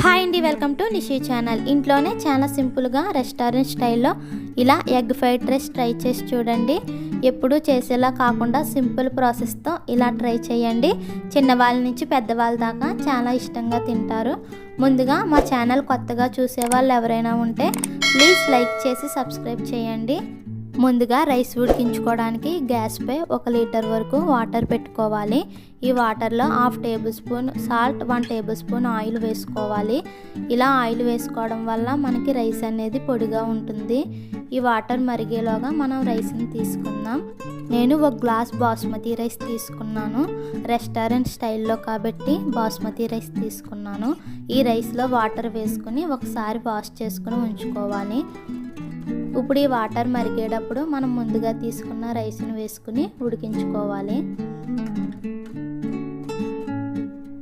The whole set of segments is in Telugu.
హాయ్ అండి, వెల్కమ్ టు నిషి ఛానల్. ఇంట్లోనే చాలా సింపుల్గా రెస్టారెంట్ స్టైల్లో ఇలా ఎగ్ ఫ్రైడ్ రైస్ ట్రై చేసి చూడండి. ఎప్పుడూ చేసేలా కాకుండా సింపుల్ ప్రాసెస్తో ఇలా ట్రై చేయండి. చిన్నవాళ్ళ నుంచి పెద్దవాళ్ళ దాకా చాలా ఇష్టంగా తింటారు. ముందుగా మా ఛానల్ కొత్తగా చూసేవాళ్ళు ఎవరైనా ఉంటే ప్లీజ్ లైక్ చేసి సబ్స్క్రైబ్ చేయండి. ముందుగా రైస్ ఉడికించుకోవడానికి గ్యాస్పై 1 లీటర్ వరకు వాటర్ పెట్టుకోవాలి. ఈ వాటర్లో 1/2 table spoon salt, 1 table spoon oil వేసుకోవాలి. ఇలా ఆయిల్ వేసుకోవడం వల్ల మనకి రైస్ అనేది పొడిగా ఉంటుంది. ఈ వాటర్ మరిగేలోగా మనం రైస్ని తీసుకుందాం. నేను 1 గ్లాస్ బాస్మతి రైస్ తీసుకున్నాను. రెస్టారెంట్ స్టైల్లో కాబట్టి బాస్మతి రైస్ తీసుకున్నాను. ఈ రైస్లో వాటర్ వేసుకుని ఒకసారి వాష్ చేసుకుని ఉంచుకోవాలి. ఇప్పుడు ఈ వాటర్ మరిగేటప్పుడు మనం ముందుగా తీసుకున్న రైస్ని వేసుకుని ఉడికించుకోవాలి.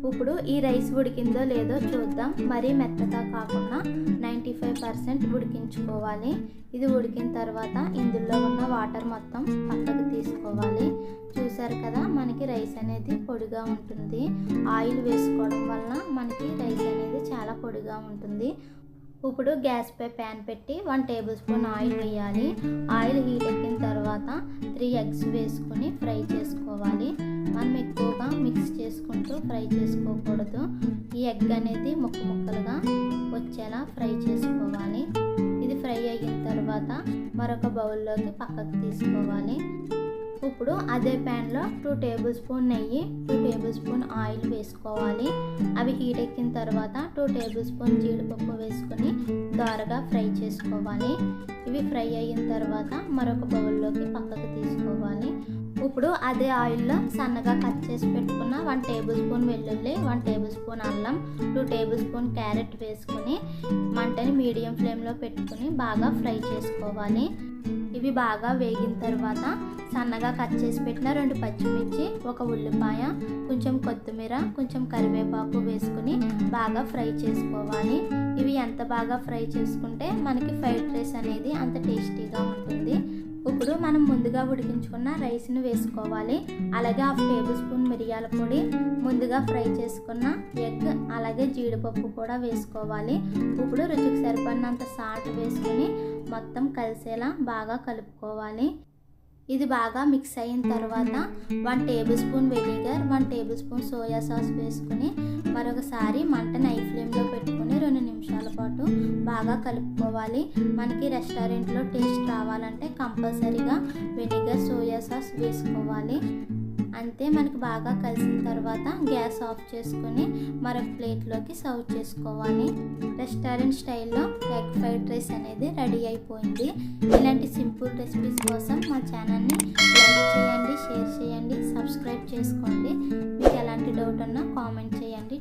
ఇప్పుడు ఈ రైస్ ఉడికిందో లేదో చూద్దాం. మరీ మెత్తగా కాకుండా 95% ఉడికించుకోవాలి. ఇది ఉడికిన తర్వాత ఇందులో ఉన్న వాటర్ మొత్తం పక్కకు తీసుకోవాలి. చూసారు కదా, మనకి రైస్ అనేది పొడిగా ఉంటుంది. ఆయిల్ వేసుకోవడం వల్ల మనకి రైస్ అనేది చాలా పొడిగా ఉంటుంది. ఇప్పుడు గ్యాస్పై ప్యాన్ పెట్టి 1 టేబుల్ స్పూన్ ఆయిల్ వేయాలి. ఆయిల్ హీట్ ఎక్కిన తర్వాత 3 ఎగ్స్ వేసుకొని ఫ్రై చేసుకోవాలి. మనం ఎక్కువగా మిక్స్ చేసుకుంటూ ఫ్రై చేసుకోకూడదు. ఈ ఎగ్ అనేది ముక్కలుగా వచ్చేలా ఫ్రై చేసుకోవాలి. ఇది ఫ్రై అయిన తర్వాత మరొక బౌల్లోకి పక్కకు తీసుకోవాలి. ఇప్పుడు అదే ప్యాన్లో 2 టేబుల్ స్పూన్ నెయ్యి, 2 టేబుల్ స్పూన్ ఆయిల్ వేసుకోవాలి. అవి హీట్ ఎక్కిన తర్వాత 2 టేబుల్ స్పూన్ జీడిపప్పు వేసుకొని దోరగా ఫ్రై చేసుకోవాలి. ఇవి ఫ్రై అయిన తర్వాత మరొక బౌల్లోకి పక్కకు తీసుకోవాలి. ఇప్పుడు అదే ఆయిల్లో సన్నగా కట్ చేసి పెట్టుకున్న 1 టేబుల్ స్పూన్ వెల్లుల్లి, 1 టేబుల్ స్పూన్ అల్లం, 2 టేబుల్ స్పూన్ క్యారెట్ వేసుకొని మంటని మీడియం ఫ్లేమ్లో పెట్టుకుని బాగా ఫ్రై చేసుకోవాలి. ఇవి బాగా వేగిన తర్వాత సన్నగా కట్ చేసి పెట్టిన 2 పచ్చిమిర్చి, 1 ఉల్లిపాయ, కొంచెం కొత్తిమీర, కొంచెం కరివేపాకు వేసుకుని బాగా ఫ్రై చేసుకోవాలి. ఇవి ఎంత బాగా ఫ్రై చేసుకుంటే మనకి ఫ్రైడ్ రైస్ అనేది అంత టేస్టీగా ఉంటుంది. ఇప్పుడు మనం ముందుగా ఉడికించుకున్న రైస్ని వేసుకోవాలి. అలాగే 1/2 టేబుల్ స్పూన్ మిరియాల పొడి, ముందుగా ఫ్రై చేసుకున్న ఎగ్, అలాగే జీడిపప్పు కూడా వేసుకోవాలి. ఇప్పుడు రుచికి సరిపడినంత సాల్ట్ వేసుకొని మొత్తం కలిసేలా బాగా కలుపుకోవాలి. ఇది బాగా మిక్స్ అయిన తర్వాత 1 table spoon vinegar, 1 table spoon soya sauce వేసుకుని మరొకసారి మంటని హై ఫ్లేమ్లో పెట్టుకుని 2 నిమిషాల పాటు బాగా కలుపుకోవాలి. మనకి రెస్టారెంట్లో టేస్ట్ రావాలంటే కంపల్సరీగా వెనిగర్, సోయా సాస్ వేసుకోవాలి. అంతే, మనకి బాగా కలిసిన తర్వాత గ్యాస్ ఆఫ్ చేసుకొని మరొక ప్లేట్లోకి సర్వ్ చేసుకోవాలి. రెస్టారెంట్ స్టైల్లో ఎగ్ ఫ్రైడ్ రైస్ అనేది రెడీ అయిపోయింది. ఇలాంటి సింపుల్ రెసిపీస్ కోసం మా ఛానల్ని లైక్ చేయండి, షేర్ చేయండి, సబ్స్క్రైబ్ చేసుకోండి. మీకు ఎలాంటి డౌట్ ఉన్నా కామెంట్ చేయండి.